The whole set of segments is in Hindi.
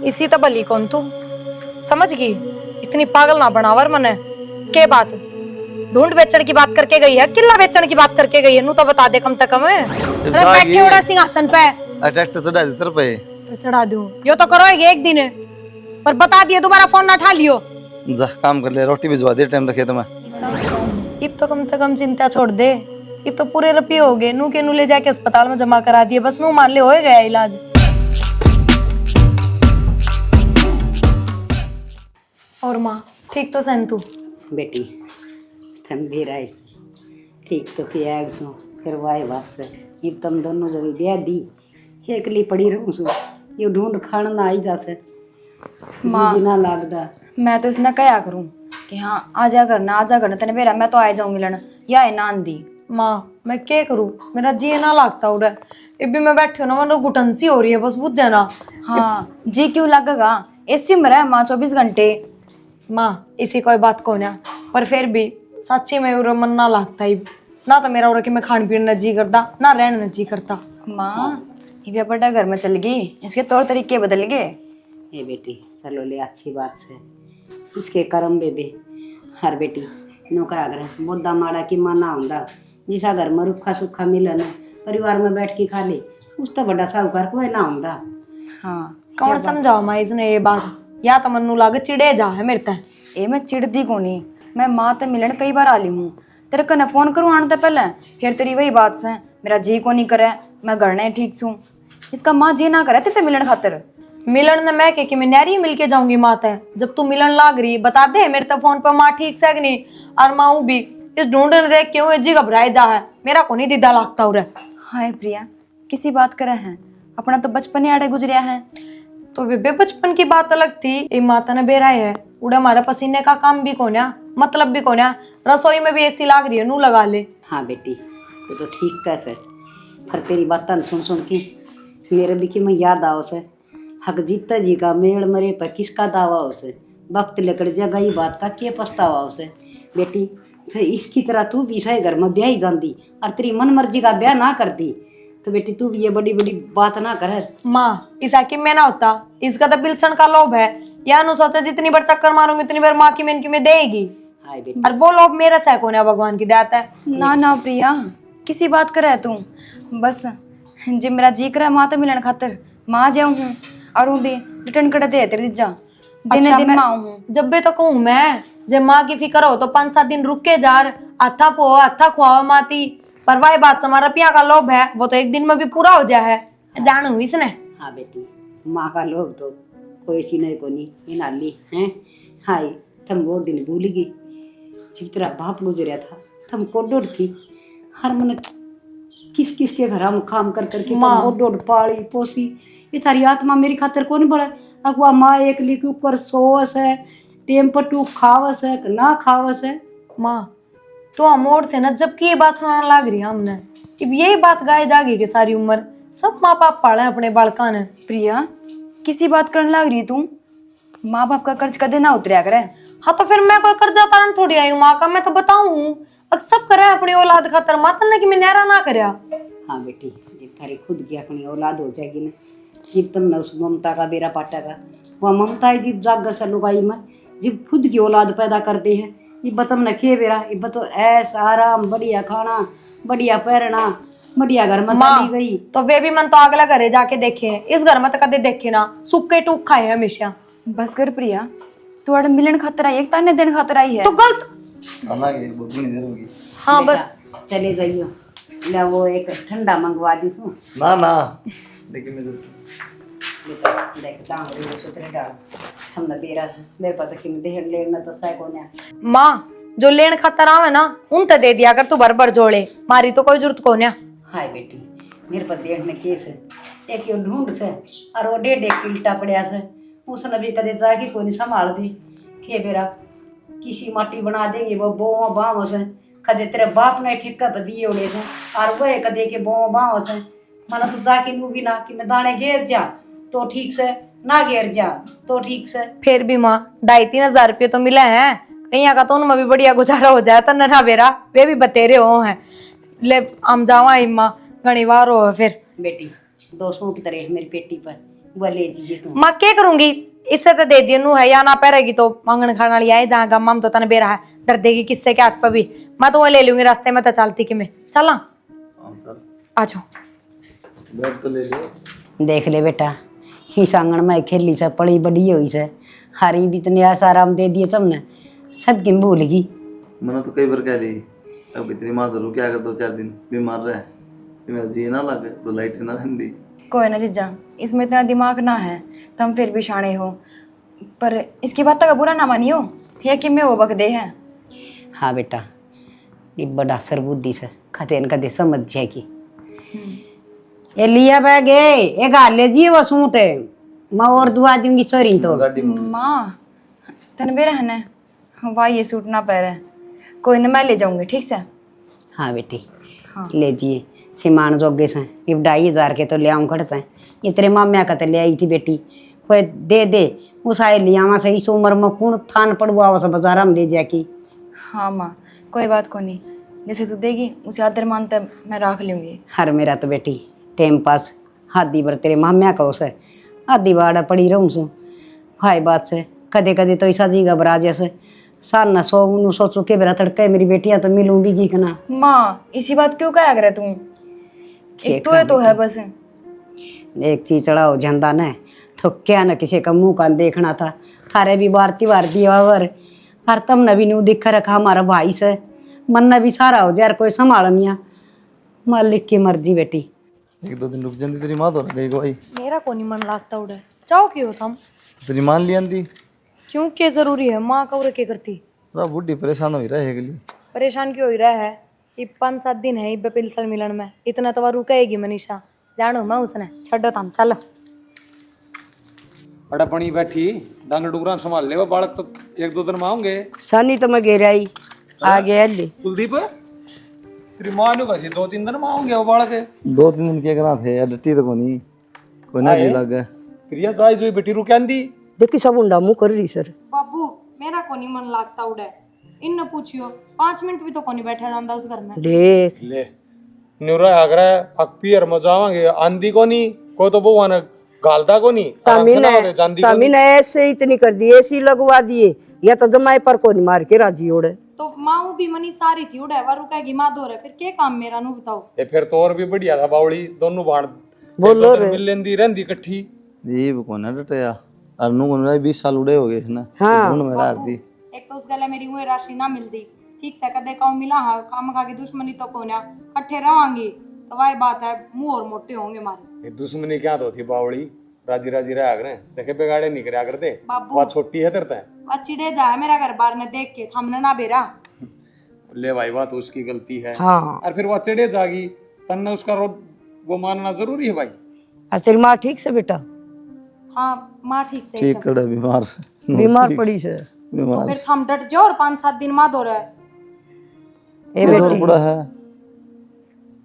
इसी तो भली कौन तू समझ गई। इतनी पागल ना बनावर मने के बात ढूंढ बेचने की बात करके गई है, किला बेचने की बात करके गई है। नू तो बता दे कम से कम है। अरे बैठे उड़ा सिंहासन पे ट्रैक्टर चढ़ा दे तेरे पे। तो चढ़ा दूं यो तो करोगे एक दिन पर बता दिए दोबारा फोन ना उठा लियो। जा काम कर ले, रोटी भिजवा दे टाइम तक खेत में। इब तो कम से कम चिंता छोड़ दे। इब तो पूरे रुपये हो गए। नू के नू ले जाके अस्पताल में जमा करा दिए, बस नू मान ले हो गया इलाज। और माँ ठीक तो सन तू बेटी थम भी राइस ठीक तो किया सो फिर वाई बात से ये तुम दोनों जब ब्याह दी एकली पड़ी रहूं सो ये ढूंढ खाना ना आई जा से माँ बिना लागदा। मैं तो इसने कया करूं कि हाँ आजा करना तेने मेरा मैं तो आ जाऊं मिलन या है नान दी। माँ मैं क्या करूँ, मेरा जी ना लगता उड़ा। अब भी मैं बैठी हूँ ना, मन घुटन सी हो रही है, बस बुझ जाना। हाँ जी क्यों लगेगा, ऐसी उम्र है माँ 24 घंटे। माँ इसी कोई बात को ना, पर फिर भी सच्ची में उरा मन ना लगता ही ना। तो मेरा उरा कि मैं खान पीने जी करता ना रहने न जी करता। माँ ये बड़ा घर में चल गई, इसके तौर तरीके बदल गए। ए बेटी चलो ले अच्छी बात से इसके कर्म बेबे हर बेटी नौका अगर मुद्दा माड़ा की माना होंदा जिसा घर में रुखा सुखा मिलन परिवार में बैठ के खा ले उस तो बड़ा साहूकार कोई ना होंदा। हाँ कौन समझाओ माँ इसने ये बात, या तो मन्नू लागे चिड़े जा है मेरे तय। ए मैं चिड़दी को नहीं, मैं माँ ते मिलन कई बार आ ली हूँ। तेरे कने फोन करूँ आने ते पहले, फिर तेरी वही बात से मेरा जी को नहीं करे, मैं घर नहीं ठीक छूँ। इसका माँ जी ना करे ते मिलन खातिर। मिलन ने मैं कि मैं नहरी मिल के जाऊंगी माँ तय। जब तू मिलन लाग रही बता दे मेरे तो फोन पर माँ ठीक से नहीं। और माँ भी इस ढूंढने देख क्यों जी घबराए जा है, मेरा को नहीं दीदा लागता उरे। हाय प्रिया किसी बात करे हैं, अपना तो बचपन ही आड़े गुजरिया है। तो बेबे बचपन की बात अलग थी, ये माता ने बेराए है उड़ा हमारा पसीने का काम भी कोन्या मतलब भी कोन्या। रसोई में भी ऐसी लाग रही है, नू लगा ले। हाँ बेटी तू तो ठीक कैसे फिर तेरी बात सुन सुन के मेरे भी कि मैं याद आओ से हक जीता जी का मेल मरे पर किसका दावा उसे वक्त लेकर जगह ही बात का के पछतावा उसे। बेटी तो इसकी तरह तू भी सही घर में ब्याह ही जाती और तेरी मन मर्जी का ब्याह ना करती तो बेटी तू भी ये बड़ी बड़ी बात ना कर। माँ इसा कि मैं ना होता, इसका तो बिल्सन का लोभ है। या नु सोचा जितनी बार चक्कर मारूंगी उतनी बार माँ की मेन की में देगी। हाय बेटी और वो लोभ मेरा सह कोन्या भगवान की देता है। ना ना प्रिया किसी बात करे है तू, बस जे मेरा जी करे माँ तो मिलन खातिर माँ जाऊँ हूँ और भी रिटर्न कर दे तेरे जीजा दिन अच्छा, दिन मैं माँ हूँ। जब भी तो कहूँ मैं जब माँ की फिक्र हो तो 5-7 दिन रुक के जार अथा पो अथा खुआवा माती। पर वही बात हमारा पिया का लोभ है वो तो एक दिन में भी पूरा हो जाए है, जानू इसने। हाँ बेटी माँ का लोभ तो कोई सी नहीं को नहीं ये नाली हैं। हाय तुम वो दिन भूल गई जब तेरा बाप गुजरा था तुम कोडोड थी हर मन किस किस के घर हम काम कर करके तुम कोडोड पाली पोसी ये थारी आत्मा मेरी खातिर को नहीं बढ़े। अगवा माँ एक लिख ऊपर सोवस है टेम पटू खावस है ना खावस है। माँ तो हम और थे ना जबकि ये बात सुनाने लग रही है हमने। अब यही बात गाए जागी के सारी उम्र सब माँ बाप पाले अपने बालका ने। प्रिया किसी बात करने लग रही तू, माँ बाप का कर्ज कदे ना उतरिया करे। हाँ तो फिर मैं कोई कर्जा तारण थोड़ी आई हूँ माँ का, मैं तो बताऊँ अब सब करे अपनी औलाद खातर माता ने कि मैं नहरा ना करया। हाँ बेटी जब थारी खुद की अपनी औलाद हो जाएगी ना जब तुम न उस ममता का बेरा पाटेगा वह ममता है जब जाग सा लुगाई में जब खुद की औलाद पैदा करते हैं ये बतम न खे बेरा ये बतो ऐसा आराम बढ़िया खाना बढ़िया पहनना बढ़िया घर में चली गई। तो वे भी मन तो अगला घरे जाके देखे हैं, इस घर में तो कदे देखे ना सूखे टूक खाए हमेशा। बस कर प्रिया तू अड़ मिलन खातर आई एक ताने दिन खातर आई है तो गलत चलागे बहुत थोड़ी देर होगी। हाँ बस चले जाइयो ले वो एक ठंडा मंगवा दी सू ना लेकिन मैं देखता हूँ सुतरे डाल हमने बेरा मेरे पता कि मैं देहन लेना तो सह को ना। माँ जो लेन खातर आवे ना उन ते दे दिया कर तू भर भर जोड़े, मारी तो कोई जरूरत को ना। हाय बेटी मेरे पर देहन में केस है एक यो ढूंढ से और वो 1.5 किल्टा पड़िया से उसने भी कदे जाके कोई नहीं संभाल दी के बेरा किसी माटी बना देंगे वो बो बाँव से कदे तेरे बाप ने ठिक्का पर दिए उड़े से और वो कदे के बो बाँव से माना तो जाके नू भी ना कि मैं दाने घेर जा तो ठीक से ना घेर जा तो ठीक से। फिर भी माँ 2,500-3,000 रुपये तो मिले हैं, कहीं का तो उनमें भी बढ़िया गुजारा हो जाए तो नरा बेरा वे भी बतेरे हो हैं। ले हम जावा इम्मा घनी बार हो फिर बेटी 200 की तरह मेरी पेटी पर वो ले जी तू माँ क्या करूंगी, इससे तो दे दी नू है या ना पैरेगी तो मांगन खाने वाली आए जहाँ गम्मा तो तने बेरा है डर देगी किससे के हाथ पर भी। मैं तो वो ले लूंगी रास्ते में तो चलती कि मैं चला। हाँ सर, आ जाओ। बैग तो ले लियो। देख ले बेटा, इस आंगन में खेली से पड़ी बड़ी हुई से हारी भी इतने ऐसा आराम दे दिए तुमने, सब किम भूल गई। मैंने तो कई बार कह ली अब इतनी माँ तो रुके अगर 2-4 दिन बीमार रहे मेरा जी ना लगे तो लाइट ना रहती। कोई ना जीजा, इसमें इतना दिमाग ना है, तुम फिर भी शाणे हो, पर इसकी बात का बुरा ना मानियो, ये कि मैं वो बक दे है। हाँ बेटा, ये बड़ा सरबुद्धि से खतेन कदे समझ जाएगी। ये लिया बैग है, ये गाल ले जी वो सूट है, मैं और दुआ दूंगी सोरी तो। गाड़ी में माँ तन बेरा है ना, वाह ये सूट ना पहरे, कोई ना मैं ले जाऊंगी ठीक से। हाँ बेटी, हाँ। ले जिए सिमान जोगे से ये 2,500 के तो ले आऊँ खड़ते हैं, ये तेरे माम्या का तो ले आई थी बेटी, कोई दे दे उस आए लिया वहाँ से इस उम्र में कौन थान पड़वा वैसे बाजार में ले जाकी। हाँ माँ कोई बात को नहीं, जैसे तू देगी उसे आदर मानता मैं रख लूंगी। हर मेरा तो बेटी टाइम पास हादी भर तेरे माम्या का उसे आधी बाड़ा पड़ी रहूँ सो भाई बात से कदे कदे तो ऐसा जी घबरा जैसे सान न सोचू के बेरा तड़के मेरी बेटियां तो मिलूं भी की ना। माँ इसी बात क्यों कहा करे तू, एक तो है बस। एक चीज चढ़ाओ झंडा न तो क्या न किसी का मुंह कान देखना था, थारे भी भारती भारती और हर तम न भी नू दिखा रखा हमारा भाई से मन न भी सारा हो यार कोई संभालनिया मालिक की मर्जी बेटी। 1-2 दिन रुक जाती तेरी माँ तो रह गई भाई। मेरा को नहीं मन लागता उड़े चाहो क्यों तुम, तेरी मान ली आंदी क्यों क्या जरूरी है माँ का क्या करती। पूरा बुढ़ी परेशान हो रहा है के लिए। परेशान क्यों हो रहा है, ये 5-7 दिन है इब्बे पिलसर मिलन में, इतना तो रुकेगी मनीषा जानो मैं उसने छो तम चलो। अड़पणी बैठी डंग डुगरा संभाल ले वो बालक तो 1-2 दिन में आऊंगे। सानी तो मैं घेराई आ गया ले कुलदीप तेरी माँ ने कही 2-3 दिन में आऊंगे वो बालक 2-3 दिन क्या करा थे यार, डट्टी तो कोई ना जी लग गए। प्रिया जाय जो बेटी रुक आंदी देखी सब उंडा मुंह कर रही सर। बाबू मेरा को नहीं मन लागता उड़े, इन न पूछियो 5 मिनट भी तो को नहीं बैठा जाता उस घर में। देख ले न्यूरा आगरा अकपियर मजावांगे आंदी को नहीं को तो वो आना गालदा को नहीं तमीन ऐसे इतनी कर दी ऐसी लगवा दिए या तो जमाए पर को नहीं मार के राजी ओड़े तो माँ भी मनी सारी थी उड़े वर रुकेगी माँ दो रहे फिर क्या काम मेरा नु बताओ। ये फिर तो और भी बढ़िया था बावली दोनों बाण बोलो रे मिल लेंदी रहंदी इकट्ठी। ये को ना डटया और नु को 20 साल उड़े हो गए ना। हाँ। में हार दी एक तो उस गले मेरी हुए राशि ना मिलती ठीक से कदे काऊ मिला हाँ काम खा के दुश्मनी तो कोना कट्ठे रवांगी तो वही बात है मुंह और मोटे होंगे मारे। ये दुश्मनी क्या तो थी बावली राजी राजी रहा आगरे देखे बेगाड़े नहीं करे आगरते बाबू वह छोटी है तेरता है वह चिड़े जा है मेरा घर बार ने देख के हमने ना बेरा। ले भाई बात उसकी गलती है। हाँ और फिर वह चिड़े जागी तन्ने उसका वो मानना जरूरी है भाई। और तेरी माँ ठीक से बेटा हाँ माँ ठीक से ठीक कड़ा बीमार बीमार पड़ी से तो फिर थम डट जाओ और 5-7 दिन माँ दो रहा है। ए बेटी पड़ा है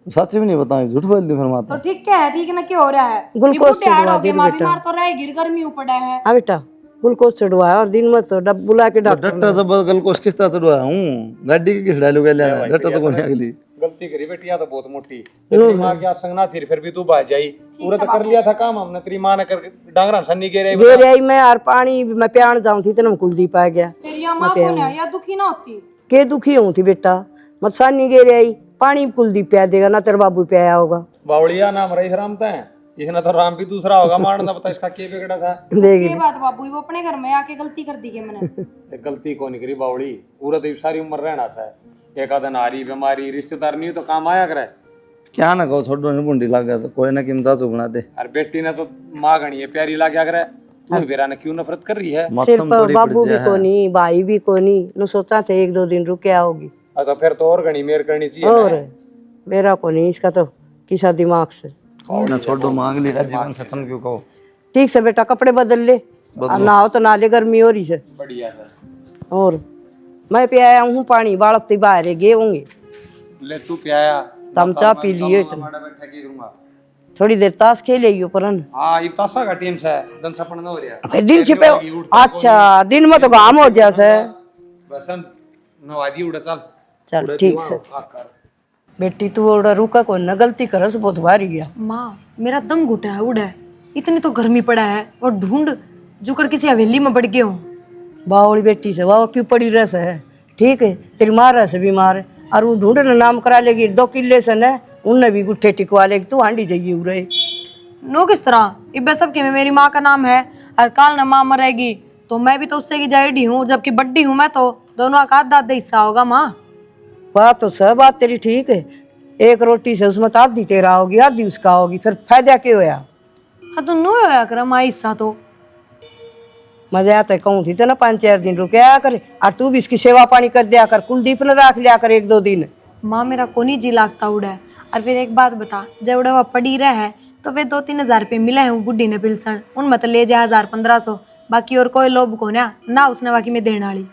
सच भी नहीं बताऊं झूठ बोल दी फिर माता। तो ठीक क्या है ठीक ना क्यों हो रहा है ग्लूकोज चढ़वा दे माँ बेटा। बीमार तो रहेगी गर्मी पड़ा है। हाँ बेटा ग्लूकोज चढ़वाया और दिन में तो बुला के डॉक्टर डॉक्टर सब कल को किस तरह चढ़वाया हूँ गाड़ी की किस डालू गया लेना डॉक्टर तो कोई अगली गलती करी बेटी या तो बहुत मोटी तेरी माँ की संग ना थी फिर भी तू भाग जाई पूरा तो कर लिया था काम हमने तेरी माँ ने करके डांगरा सन्नी गे गे आई मैं और पानी मैं प्यान जाऊं थी तेरे कुलदीप आ गया फिर या माँ को ना या दुखी ना होती के दुखी हूं थी बेटा मत सानी गे आई पानी कुलदीप पिया देगा ना तेरे बाबू पिया होगा बावड़िया नाम रही हरामता है इसने तो राम भी दूसरा होगा मारना पता इसका के बिगड़ा था। देख ये बात बाबू वो अपने घर में आके गलती कर दी के मैंने। ये गलती को नहीं करी बावड़ी पूरा तो सारी उम्र रहना सा है एक आधा नारी बीमारी रिश्तेदार नहीं तो काम आया करे क्या ना कहो छोटो ने बुंडी लग गया तो कोई ना कीमता चो बना दे। और बेटी ने तो माँ गणी है प्यारी ला क्या करे तू बेरा ने क्यों नफरत कर रही है। सिर्फ बाबू भी को नहीं भाई भी को नहीं न सोचा थे 1-2 दिन रुके आओगी तो फिर तो और गणी मेर करनी चाहिए और मेरा को नहीं इसका तो किसा दिमाग से ना छोटो मांग ली जीवन खत्म क्यों कहो। ठीक से बेटा कपड़े बदल ले और नहाओ तो नाले गर्मी हो रही से बढ़िया है और मैं पियाया हूँ पानी बालक तो बाहर गए होंगे ले तू प्याया तम चाह पी लिए बैठा के करूंगा थोड़ी देर ताश खेले परन हाँ ये तासा का टीम से दन सपन हो रहा भाई दिन छिपे अच्छा दिन में तो घाम हो जैसे बसन नवादी उड़ा चल चल ठीक से बेटी तू ओड़ा रुका को न गलती करस बहुत भारी गया माँ मेरा दम घुटा है उड़ा इतनी तो गर्मी पड़ा है और ढूंढ जो कर किसी हवेली में बढ़ गए हो। बावली बेटी से वाह क्यों पड़ी रस है। ठीक है तेरी माँ रस बीमार है और वो ढूंढ ने नाम करा लेगी 2 किले से न उनने भी गुट्ठे टिकवा लेगी तू हांडी जाइए उरे। नो किस तरह इब्बे सब के में मेरी माँ का नाम है और काल न माँ मरेगी तो मैं भी तो उससे की जायडी हूँ जबकि बड्डी हूँ मैं तो दोनों का आधा आधा हिस्सा होगा माँ। बात तो सब बात तेरी ठीक है। एक रोटी से उसमें तो आधी तेरा होगी आधी उसका होगी फिर फायदा क्या होया। हाँ तो नो होया कर माँ हिस्सा तो मजा आता है कहूँ थी तो ना 5-4 दिन रुके करे और तू भी इसकी सेवा पानी कर दिया कर कुलदीप ने रख लिया कर 1-2 दिन। माँ मेरा कोनी जी लागता उड़ा और फिर एक बात बता जब उड़ा वह पड़ी रहा है तो वे 2-3 हजार रुपये मिले हैं बुढ़ी ने पिलसन उन मत ले जा 1000-1500 बाकी और कोई लोभ को ना उसने बाकी में देने वाली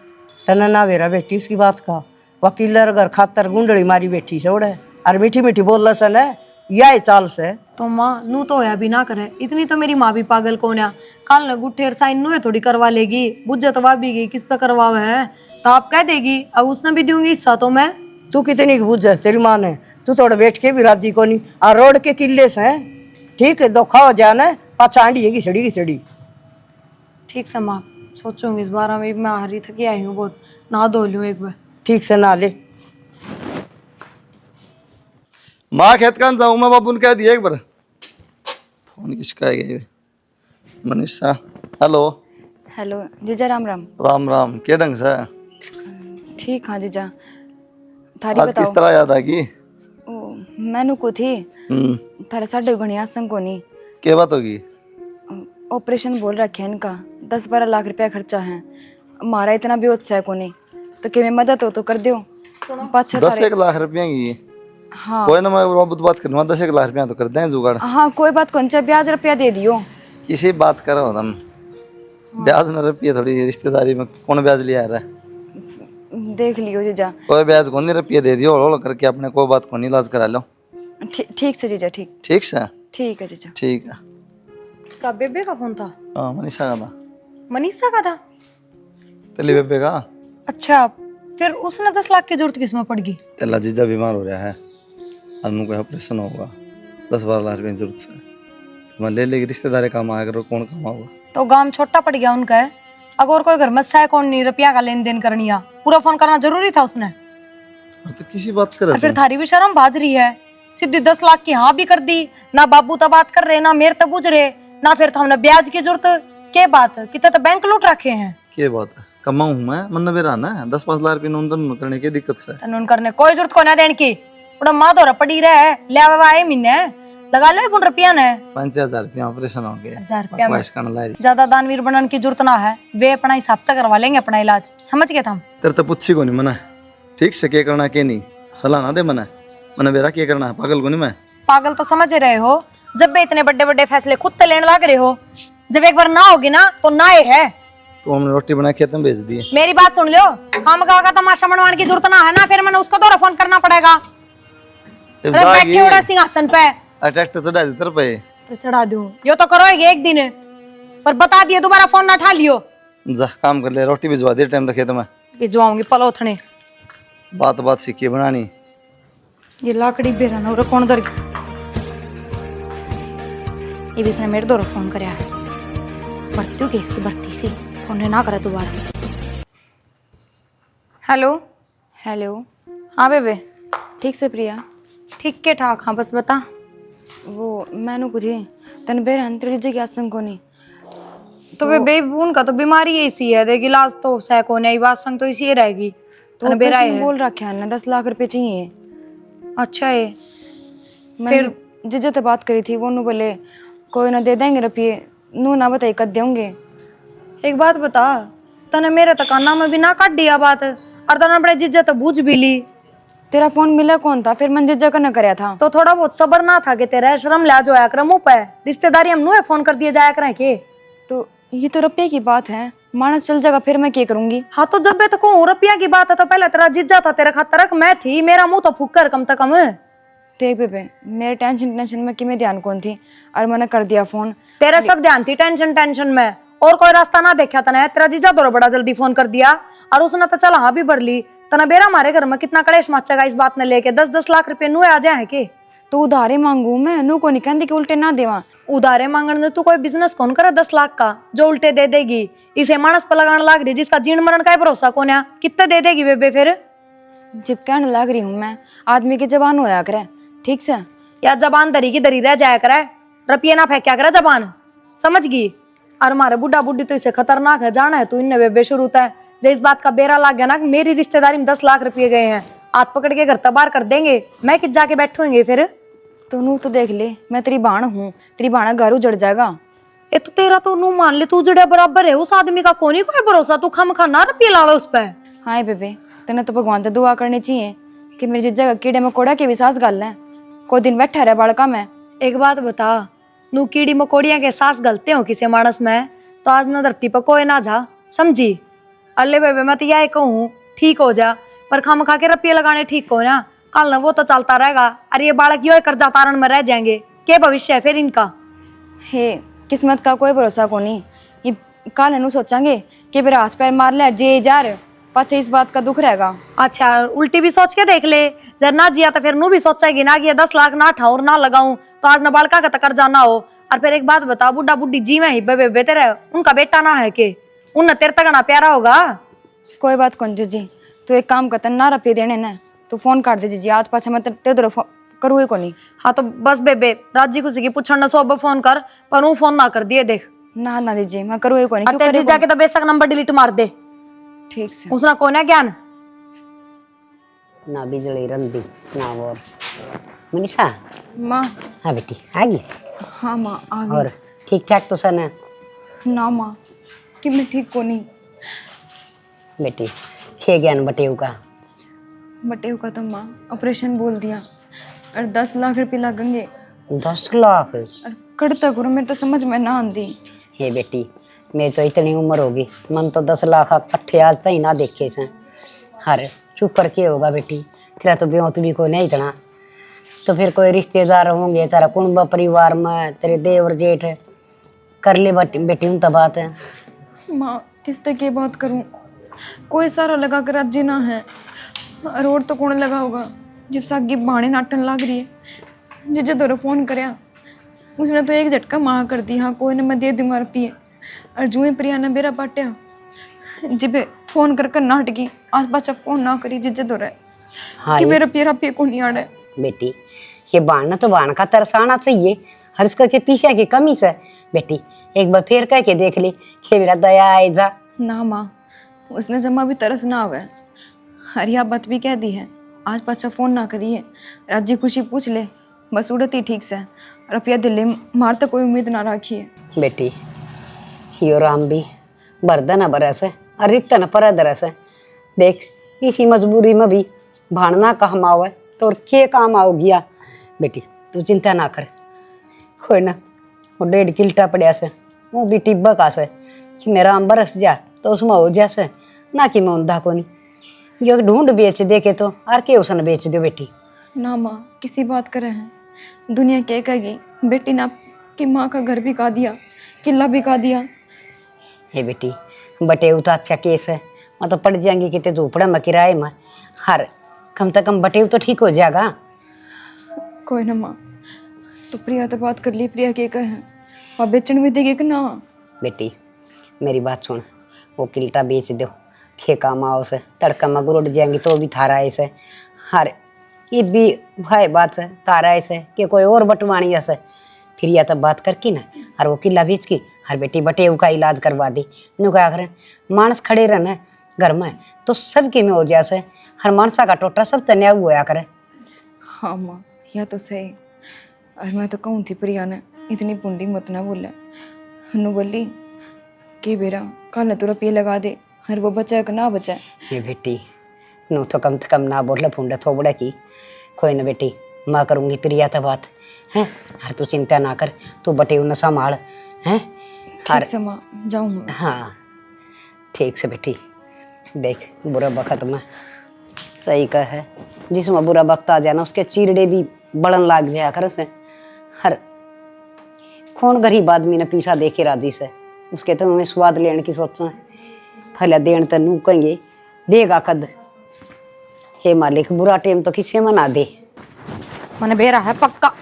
तना ना वेरा बेटी उसकी बात का वकील अगर खातर गुंडड़ी मारी बैठी से उड़े और मीठी मीठी बोल सन है यह चाल से तो माँ नू तो होया भी ना करे इतनी तो मेरी माँ भी पागल कौन है कल न गुट्ठे साइन नू थोड़ी करवा लेगी बुझे तो भी गई किस पे करवावे है तो आप कह देगी अब उसने भी दूंगी हिस्सा तो मैं। तू कितनी बुझ है तेरी माँ ने तू थोड़ा बैठ के भी राजी को नहीं और रोड के किले से हैं। ठीक है धोखा हो जाना पाछा आंडी की सड़ी। ठीक से माँ सोचूंगी इस बार में मैं हारी थकी आई हूँ बहुत ना धो लूँ एक बार ठीक से ना ले। माँ खेत कान जाऊँ मैं बाबू ने कह दिया एक बार फोन किसका है ये मनीषा। हेलो हेलो जीजा राम राम। राम राम के ढंग से ठीक हाँ जीजा थारी आज किस बताओ। तरह याद आ गई। ओ मैनू को थी थारे साढ़े घनिया संग को नहीं क्या बात होगी। ऑपरेशन बोल रखे है इनका 10-12 लाख रुपया खर्चा है हमारा इतना भी उत्साह को नहीं तो कि मैं मदद हो तो कर दो। 10-1 लाख रुपया की हाँ कोई ना मैं बाबू तो बात करूँगा 10-1 लाख रुपया तो कर दें जुगाड़। हाँ कोई बात कौन सा ब्याज रुपया दे दियो। किसी बात करो तुम ब्याज न रुपये थोड़ी रिश्तेदारी में कौन ब्याज लिया रहा है। देख लियो जीजा। कोई ब्याज कौन रुपये दे दियो हौल करके अपने कोई बात को इलाज करा लो। ठीक से जीजा ठीक ठीक से ठीक है जीजा। ठीक है। इसका बेबे का फोन था हाँ मनीषा का था मनीषा का था। तेली बेबे का। अच्छा फिर उसने 10 लाख की जरूरत किस में पड़ गई। तेला जीजा बीमार हो रहा है अनु को ऑपरेशन होगा 10-12 लाख रुपये की जरूरत से तो मैं ले लेगी रिश्तेदारी काम आया करो कौन कमाऊंगा। तो गांव छोटा पड़ गया उनका है अगर कोई घर में सह कौन नहीं रुपया का लेन देन करनी है पूरा फोन करना जरूरी था उसने। और तो किसी बात करे और फिर तुम। थारी भी शर्म बाज रही है सीधी 10 लाख की हाँ भी कर दी ना बाबू तो बात कर रहे ना मेरे तो बुझ रहे ना फिर हमने ब्याज की जरूरत के बात कितने तो बैंक लूट रखे हैं। क्या बात है कमाऊँ मैं मन मेरा ना 10-5 लाख रुपये नून करने की दिक्कत से तन करने कोई जरूरत को ना देने की उड़ा माँ दौरा पड़ी रहे ले आए महीने लगा ले बुन रुपया ने 5,000 रुपया ऑपरेशन हो गया 1000 रुपया में बकवास करने लाई। ज्यादा दानवीर बनने की जरूरत ना है वे अपना हिसाब तक करवा लेंगे अपना इलाज समझ गए हम। तेरे तो पूछी को नहीं मना ठीक से क्या करना क्या नहीं सलाह ना दे मना मना मेरा क्या करना है पागल को नहीं मैं। पागल तो समझ रहे हो जब भी इतने बड़े बड़े फैसले खुद तो लेने लग रहे हो जब एक बार ना होगी ना तो ना ही है। तो हमने रोटी बना खेत में भेज दी। मेरी बात सुन लो हम का तमाशा बनवाने की जरूरत ना है ना फिर मैंने उसको दोबारा फोन करना पड़ेगा। अरे बैठे उड़ा सिंहासन पे ट्रैक्टर चढ़ा दे तेरे पे तो चढ़ा दूं यो तो करोगे एक दिन पर बता दिए दोबारा फोन ना उठा लियो। जा काम कर ले रोटी भिजवा दे टाइम तक खेत में भिजवाऊंगी पलोथने बात सीखी बनानी। ये लाकड़ी बेरा ना कौन दर ये भी इसने मेरे दौर फोन कराया है बढ़ती हूँ इसकी बढ़ती सी फोन ना करे दोबारा। हेलो हेलो हाँ बेबे ठीक से प्रिया ठीक के ठाक हाँ बस बता। वो मैनू कुछ तन बेर अंतर जीजा की आसंग को नहीं तो बेबे उनका तो बीमारी ऐसी है देख इलाज तो सह को नहीं बात संग तो इसी ही रहेगी तो बेरा बोल रखे है ना 10 लाख रुपए चाहिए। अच्छा है फिर जीजा तो बात करी थी वो नू बोले कोई ना दे देंगे रुपये नू ना बताई कद देंगे। एक बात बता तने मेरे तकाना में भी ना काट दिया बात और तने बड़े जिज्जत तो बूझ भी ली। तेरा फोन मिला कौन था फिर मन जीजा का न कराया था तो थोड़ा बहुत सबर ना था कि तेरा शर्म ला जो आया कर मुंह पे रिश्तेदारी हम नुए फोन कर दिए जाया करें के। तो ये तो रुपये की बात है मानस चल जाएगा फिर मैं क्या करूंगी। हाँ तो जब तो कहूँ रुपया की बात है तो पहले तेरा जिज्जा था तेरे खातर रख मैं थी मेरा मुंह तो फूक कर कम से कम। देख बेबे मेरे टेंशन में कि मैं ध्यान कौन थी और मैंने कर दिया फोन। तेरा सब ध्यान थी टेंशन में और कोई रास्ता ना देखा तने तेरा जीजा तो बड़ा जल्दी फोन कर दिया और उसने तो चल हाँ भी भर ली तना बेरा हमारे घर में कितना कलेश मचेगा इस बात ने लेके 10-10 लाख रुपए नुए आ जाए के। तो उधारे मांगू मैं नू को नहीं कहती कि उल्टे ना देवा उधारे मांगने में तू कोई बिजनेस कौन करे 10 लाख का जो उल्टे दे देगी। इसे मानस पर लगाने लाग रही जिसका जीण मरण का ही भरोसा कौन है। कितने दे देगी बेबे फिर? जब कहने लग रही हूँ मैं, आदमी की जबान होया करे, ठीक से। या जबान दरी की दरी रह जाया करे, रुपये ना फेंक्या करे जबान, समझ गई। और हमारे बुढ़ा बुढ़ी तो इसे खतरनाक है, जाना है तू इनने बेबे शुरू है। जब इस बात का बेरा लग गया ना कि मेरी रिश्तेदारी में 10 लाख रुपये गए हैं, हाथ पकड़ के घर तबार कर देंगे, मैं किस जाके बैठूंगी फिर। तो नू तो देख ले, मैं तेरी बाण हूँ, तेरी बाणा घर उजड़ जाएगा। ये तो तेरा तो नू मान ले तू जड़े बराबर है, उस आदमी का कोई भरोसा, तू खम खा ना रुपये लावे उस पर। हाँ बेबे, तेने तो भगवान से दुआ करनी चाहिए कि मेरी जिस जगह कीड़े मकोड़ा के भी सास गल है, कोई दिन बैठा रहे बालका में। एक बात बता, नू कीड़ी मकोड़िया के सास गलते हो किसी मानस में तो आज न धरती पर कोई ना जा, समझी। अल्ले बेबे मैं तो यह कहूँ ठीक हो जा, पर खम खा के रुपये लगाने ठीक हो ना, कल न वो तो चलता रहेगा। अरे ये बालक यो कर्जा तारण में रह जाएंगे, क्या भविष्य है फिर इनका। हे किस्मत का कोई भरोसा को नहीं। ये कल नू सोचांगे कि मेरा हाथ पैर मार ले जे जार, पाछे इस बात का दुख रहेगा। अच्छा उल्टी भी सोच के देख ले, जब ना जिया तो फिर नू भी सोचेगी ना कि 10 लाख ना ठाऊर ना लगाऊं तो आज न बालका का कर्जा ना हो। और फिर एक बात बता, बुढ़ा बुढ़ी जी में ही बेबे तेरे उनका बेटा ना है के उन तेरे तक ना प्यारा होगा। कोई बात कौन जी, तू एक काम करता ना रुपये देने ना, तू फोन काट दे जी, आज पाछे मैं तेरे तरफ करूँ को नहीं। हाँ तो बस बेबे राजी खुशी की पूछना सो फोन कर, पर वो फोन ना कर दिए देख। ना ना दीजिए, मैं करूँ को नहीं। तेरे जाके तो बेशक नंबर डिलीट मार दे, ठीक से। उसना कौन है ज्ञान ना बिजली रंदी ना और मनीषा। माँ। हाँ बेटी आ गई। हाँ माँ आ गई। और ठीक ठाक तो सन है ना माँ कि मैं ठीक को नहीं। बेटी खे ज्ञान बटेऊ का बटेऊ का तो माँ ऑपरेशन बोल दिया और 10 लाख रुपये लगेंगे। 10 लाख? और करता करो, मेरे तो समझ में ना आती। हे बेटी मेरी तो इतनी उम्र होगी, मन तो 10 लाख इकट्ठे आज तक ना देखे से। हर क्यों करके होगा बेटी, तेरा तो ब्योत भी कोई नहीं इतना, तो फिर कोई रिश्तेदार होंगे तेरा कुंबा परिवार में, तेरे देवर जेठ कर ले बेटी उन तो बात है। माँ किस तक ये बात करूँ, कोई सारा लगा कर राजी ना है। रोड तो कौन लगा होगा जब सागी बाणी नाटन लग रही है। जिजे दौरे फोन करया उसने तो एक झटका माँ कर दी, हाँ कोई ने मैं दे दूंगा रुपये। और जूए प्रिया ने बेरा पाटिया जिबे फोन कर नाटकी आस पास फोन ना करी जिजे दौरे हाँ कि मेरा रुपये को नहीं आड़े। बेटी ये बाण तो बाण का तरसाना चाहिए, हर उसका के पीछे की कमी से बेटी एक बार फिर कह के देख ली कि मेरा दया आए जा। ना माँ उसने जमा भी तरस ना आवे, हरिया बात भी कह दी है, आज पाछा फोन ना करिए, राजी खुशी पूछ ले, बस उड़ती ठीक से, रुपया दिल्ली मार तो कोई उम्मीद ना रखिए। बेटी यो राम भी बरदा न बरस और रित न पर दरस। देख इसी मजबूरी में भी भाणना काम आवे तो और के काम आओ गया। बेटी तू चिंता ना कर, कोई ना वो 1.5 किल्टा पड़ा से वो भी टिब्बा का से कि मेरा आम बरस जा तो उसमें हो जैसे ना कि मैं ऊंधा को नहीं ये ढूंढ बेच दे के तो और के उसने बेच दो बेटी। ना माँ किसी बात करे हैं, दुनिया क्या कहेगी बेटी ना कि माँ का घर भी का दिया, किला भी का दिया। हे बेटी बटे तो अच्छा केस है, मैं तो पड़ जाएंगी कितने झोपड़ा में किराए में, हर कम से कम बटे तो ठीक हो जाएगा। कोई ना माँ, तो प्रिया तो बात कर ली, प्रिया के कहे और बेचन भी देगी कि ना। बेटी मेरी बात सुन, वो किल्टा बेच दो, खे काम आओ से तड़का में गुरुड़ जाएंगी तो भी थारा ऐसे हर ये भी भाई बात से तारा ऐसे कि कोई और बटवानी ऐसे फिर या तब बात करके ना और वो किला बेच की हर बेटी बटेऊ का इलाज करवा दी। नु क्या करें मानस खड़े रहना घर में तो सबके में हो जैसे हर मानसा का टोटा सब तन्या हुआ करे। हाँ माँ यह तो सही, और मैं तो कहूँ थी प्रिया ने इतनी पुंडी मत ना बोले, नु बोली कि बेरा कल तो रुपये लगा दे, हर वो बचा कि ना बचा। ये बेटी नु तो कम से कम ना बोले फुंडा थोबड़ा की, कोई ना बेटी मैं करूँगी प्रिया तो बात है, हर तू चिंता ना कर, तू बटे न संभाल है। ठीक से माँ जाऊँ। हाँ ठीक से बेटी, देख बुरा वक्त में सही कह है, जिसमें बुरा वक्त आ जाए ना उसके चीरड़े भी बढ़न लाग जाया कर से। हर कौन गरीब आदमी ने पीछा देखे राजी से, उसके तो हमें स्वाद लेने की सोचा भले देन तो नू कहेंगे देगा कद। हे मालिक बुरा टेम तो किसी में ना दे। मैंने बेरा है पक्का।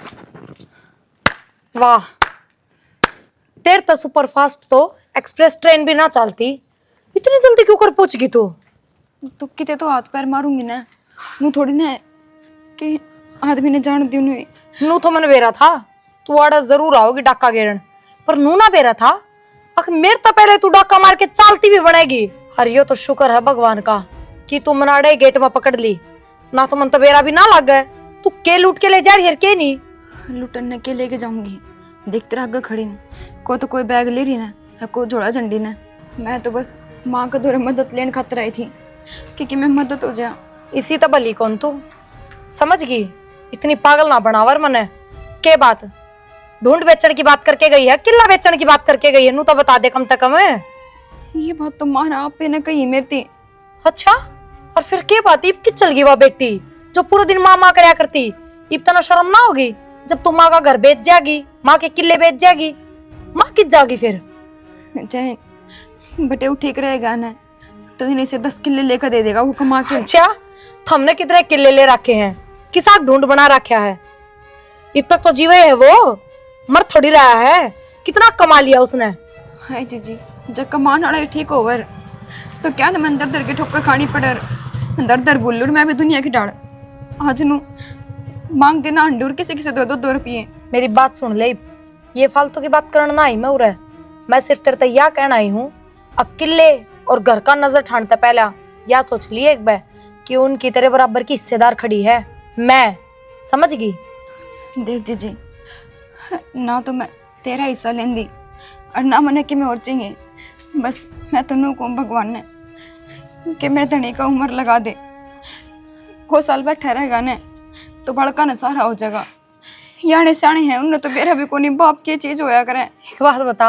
वाह तेरे तो सुपर फास्ट तो एक्सप्रेस ट्रेन भी ना चलती, इतनी जल्दी क्यों कर पहुंच गई तू? तो किते तो हाथ पैर मारूंगी ना, नू थोड़ी ना है कि आदमी ने जान दी उन्हें। नू तो मन बेरा था तू आड़ा जरूर आओगी डाका गेरन, पर नू ना बेरा था अख मेरे तो पहले तू डाका मार के चालती भी बनेगी। अरे यो तो शुक्र है भगवान का कि तू मनाड़े गेट में पकड़ ली, ना तो मन तो बेरा भी ना लग गए। तू के लूट के ले जा रही है के नहीं? लुटन के लेके जाऊंगी, देखते रह आगे खड़ी हूँ, को तो कोई बैग ले रही ना और को झोला झंडी ने। मैं तो बस माँ का दौरे मदद लेने खातर आई थी कि मैं मदद हो जा। इसी तो भली कौन तू समझ गई, इतनी पागल ना बनावर मने। के बात ढूंढ बेचने की बात करके गई है, किला बेचने की बात करके गई है? नू तो बता दे कम से कम है। ये बात तो माना आप ने कही मेरी थी। अच्छा, और फिर के बात इब की चल गई वह बेटी जो पूरे दिन माँ माँ करया करती? इब तना शर्म ना होगी जब तू माँ का घर बेच जाएगी, माँ के किले बेच जाएगी, माँ किस जाएगी फिर? जय बटे वो ठीक रहेगा ना तो इन्हें से 10 किले लेकर दे देगा वो कमा के। अच्छा, हमने कितने किले ले रखे हैं, किसा ढूंढ बना रखा है? अब तक तो जीवे है वो, मर थोड़ी रहा है। कितना कमा लिया उसने। हाय जी जब कमान वाला ठीक ओवर तो क्या ना मैं दर दर के ठोकर खानी पड़र, दर दर बुल्लूर मैं भी दुनिया की डाड़ आज नू मांग के ना अंडूर किसी किसी 2 रुपये। मेरी बात सुन ले, ये फालतू की बात करना ही मैं उरे। मैं सिर्फ तेरे तक यह कहना ही हूँ, अकेले और घर का नजर ठानते पहला या सोच लिए एक बार कि उनकी तेरे बराबर की हिस्सेदार खड़ी है मैं, समझ गई? देख जीजी ना तो मैं तेरा हिस्सा लेंदी और ना मने कि मैं और चाहिए, बस मैं तनु को भगवान ने कि मेरे धनी का उम्र लगा दे, को साल बैठा रहेगा ने तो बड़का न सारा हो जाएगा। याने सियाने हैं उन्हें तो मेरा भी कोनी बाप की चीज होया करे। एक बात बता,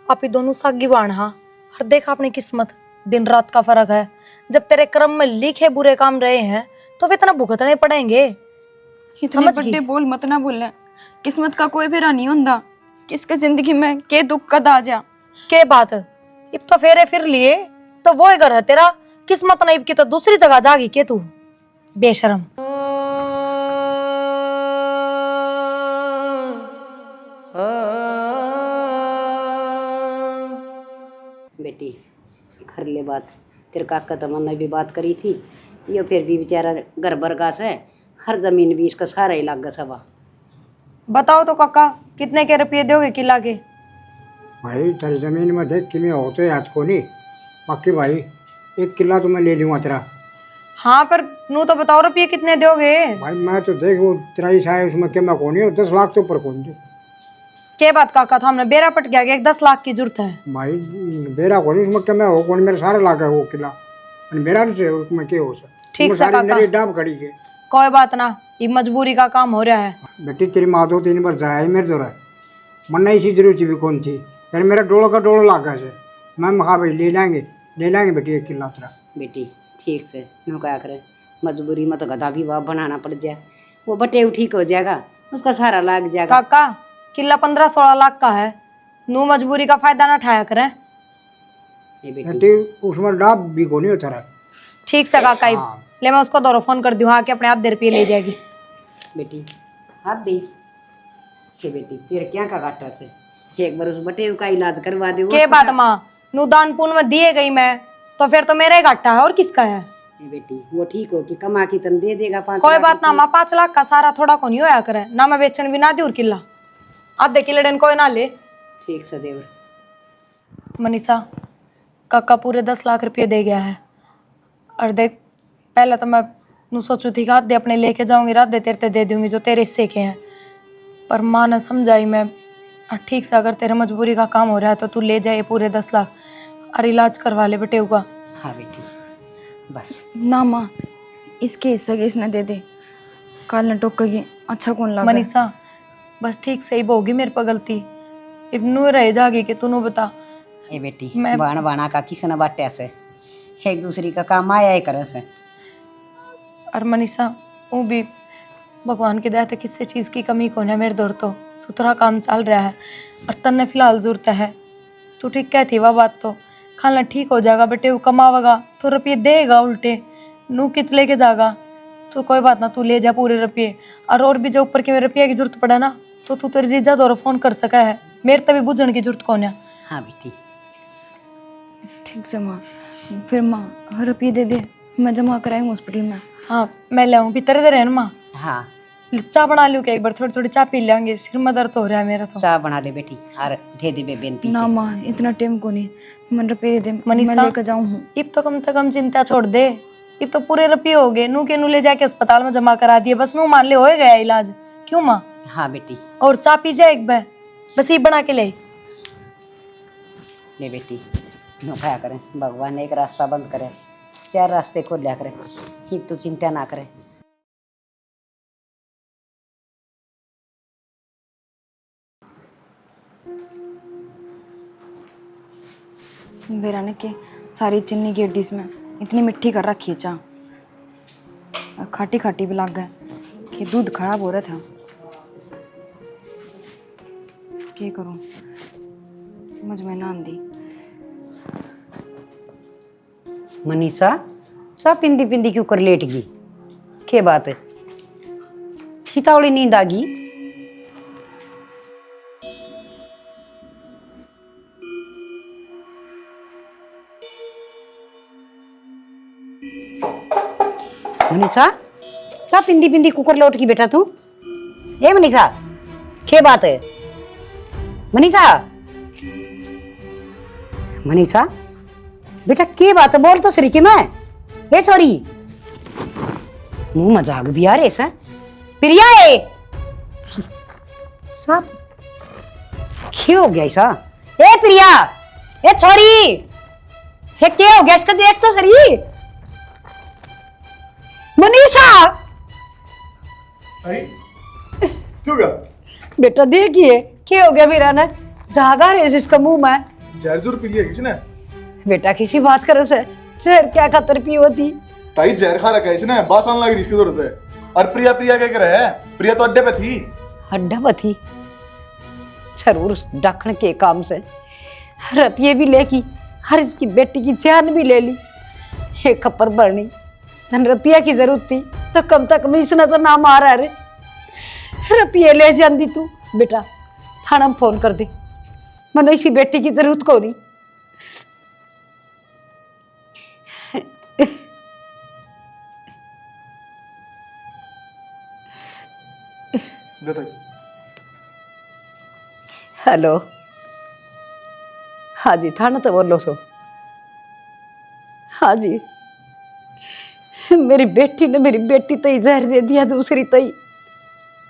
आप ही दोनों सागी बाण हा, और देखा अपनी किस्मत, दिन रात का फर्क है। जब तेरे कर्म में लिखे बुरे काम रहे हैं तो वे इतना भुगतने पड़ेंगे। इतने समझ बड़े गई? बोल मत ना बोलना, किस्मत का कोई फेरा नहीं होता, किसके जिंदगी में के दुख कद आ जा। के बात इब तो फेरे फिर लिए तो वो घर है तेरा, किस्मत नहीं की तो दूसरी जगह जागी के तू बेशरम। बेटी कर ले बात, तेरे काका तमन्ना भी बात करी थी, ये फिर भी बेचारा घर बरगास है, हर जमीन भी इसका सारा ही लाग सवा। बताओ तो काका, कितने के रुपये दोगे किला के? भाई तेरी जमीन में देख कि मैं हो तो याद को नहीं, बाकी भाई 1 किला तो मैं ले लूँगा तेरा। हाँ पर नू तो बताओ रुपये कितने दोगे? भाई मैं तो देख वो तेरा ही है उसमें क्या मैं कौन 10 लाख तो ऊपर कौन दे। के बात काका था हमने बेरा पट गया कि 10 लाख की जरूरत है। भाई बेरा कौन उसमें क्या मैं हो कौन, मेरा सारा लाख है वो किला, मेरा नहीं से उसमें क्या हो सर। ठीक से काका, मेरी डाब खड़ी है। कोई बात ना, ये मजबूरी का काम हो रहा है। बेटी तेरी माँ 2-3 बार जाया ही मेरे दौरा मरना इसी जरूरत भी कौन थी, फिर मेरा डोलो का डोलो लागा से मैं मखा भाई ले लेंगे बेटी 1 किला तेरा। बेटी ठीक से नो क्या करे, मजबूरी में तो गधा भी वाह बनाना पड़ जाए, वो बटे ठीक हो जाएगा, उसका सारा लाग जाएगा। काका किला 15-16 लाख का है, नू मजबूरी का फायदा ना उठाया करें। ये बेटी बेटी उसमें डाब भी कौन हो तेरा। ठीक से काका, हाँ। ले मैं उसको दौरा फोन कर दूँ हाँ कि अपने आधे रुपये ले जाएगी। बेटी हाथ दे, हे बेटी तेरे क्या का घाटा से, एक बार उस बटे का इलाज करवा दे। के बात माँ, नू दान पुण्य में दिए गई मैं तो फिर तो मेरा ही घाटा है और किसका है? हे बेटी वो ठीक हो कि कमा की तन दे देगा 5 कोई लाख बात ना माँ, 5 लाख का सारा थोड़ा को नहीं होया करे ना, मैं बेचन भी ना दूर किला आधे किले डेन कोई ना ले। ठीक से देवर। मनीषा काका पूरे 10 लाख रुपये दे गया है, और देख पहले तो मैं नू सोचू थी कि आधे अपने लेके जाऊंगी, आधे तेरे ते दे दूंगी जो तेरे हिस्से के हैं, पर माँ ने समझाई मैं ठीक से अगर तेरे मजबूरी का काम हो रहा है तो तू ले जाए पूरे 10 लाख और इलाज करवा ले बेटे होगा। हाँ बेटी बस ना माँ इसके हिस्से के इसने दे दे, काल न टोकेगी अच्छा कौन लगा। मनीषा बस ठीक से ही होगी मेरे पर गलती, इब्नू रह जागी कि तू बता। ये बेटी मैं- बाण बाणा का किस न बाटे से एक दूसरी का काम आया ही करे से। और मनीषा वो भी भगवान की दया से किसी चीज़ की कमी कौन है, मेरे दौर तो सुथरा काम चल रहा है और तन्ने फिलहाल जरूरत है। तू ठीक कहती वह बात तो, खाना ठीक हो जाएगा बेटे, वो कमावेगा तो रुपये देगा उल्टे, नू कित लेके जाएगा। तो कोई बात ना, तू ले जा पूरे रुपये, और भी जो ऊपर के रुपये की जरूरत पड़े ना तो तू तेरे जीजा दौरा फोन कर सका है, मेरे तभी बुझण की जरूरत कौन है। हाँ बेटी। ठीक से माँ। फिर माँ रुपये दे दे, मैं जमा कराऊँ हॉस्पिटल में। हाँ मैं ले आऊँ, भीतर दे रहे हैं माँ। हाँ चाय बना लूँ क्या एक बार, थोड़ी थोड़ी चाय पी लेंगे, सिर में दर्द हो रहा है मेरा तो। चाय बना ले बेटी और दे दे बेबेन पी ना माँ इतना टाइम को नहीं, मैं रुपये दे दे, मैं मनीषा लेकर जाऊँ हूँ। इब तो कम से कम चिंता छोड़ दे, इब तो पूरे रुपये हो गए, नू के नू ले जाके अस्पताल में जमा करा दिए, बस नू मान ले हो गया इलाज। क्यों माँ? हाँ बेटी और चाय पी जाए एक बार, बस ये बना के ले। ले बेटी, नौखाया करें, भगवान एक रास्ता बंद करे, 4 रास्ते खोल लिया करे, ही तो चिंता ना करे। बेरा ने के सारी चीनी गिर दी इसमें, इतनी मिट्टी कर रखी है चाह, और खाटी खाटी भी लग गए कि दूध खराब हो रहा था। क्या करूं, समझ में ना आंदी। मनीषा चाह पिंदी पिंदी क्यों कर लेट गई? क्या बात है? सीतावड़ी नींद आ गई? मनीषा चाह पिंदी पिंदी कुकर लौट की बेटा तू? ए मनीषा क्या बात है? मनीषा मनीषा बेटा क्या बात है, बोल तो सही कि मैं ये छोरी मुंह मजाक भी आ रहे से प्रिया है सब क्या हो गया ऐसा? ए प्रिया ए छोरी ये क्या हो गया इसका देख तो सही। मनीषा क्यों गया? बेटा देखिए क्या हो गया, मेरा ना जागा रहे इसका मुंह में। जहर जुर पी लिया किसने? बेटा किसी बात करे से जहर क्या खातर पी होती? ताई जहर खा रखा है इसने, बास आने लग रही इसकी जरूरत है। और प्रिया प्रिया क्या कर रहा है? प्रिया तो अड्डे पे थी। अड्डा पर थी जरूर उस डाकण के काम से रुपये भी लेगी, हर इसकी बेटी की जान भी ले ली। ये खप्पर भरनी धन रुपया की जरूरत थी तो कम तक में इसने तो नाम आ रहा है, रुपये ले जाती तू। बेटा थाना में फोन कर दे, मनो इसी बेटी की जरूरत को नहीं। हेलो हाँ जी थाना तो बोलो सो। हाँ जी मेरी बेटी ने मेरी बेटी तो ही जहर दे दिया, दूसरी तो ही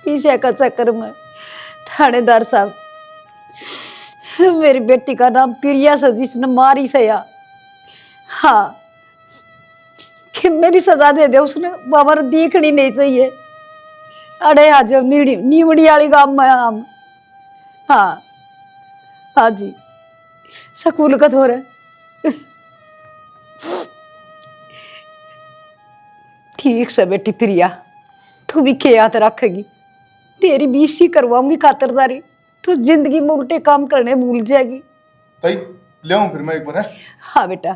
पीछे का चक्कर में। थानेदार साहब मेरी बेटी का नाम प्रिया से जिसने मारी सया, हाँ कि मैं भी सजा दे दे उसने, वो हमारा देखनी नहीं चाहिए। अरे आज नीवड़ी वाली गांव में हम। हाँ हाँ जी स्कूल का थोड़ा ठीक से बेटी प्रिया, तू भी क्या याद रखेगी? तेरी भी इसी करवाऊंगी खातरदारी, तू जिंदगी में उल्टे काम करने भूल जाएगी। ताई ले आऊं फिर मैं एक बार? हाँ बेटा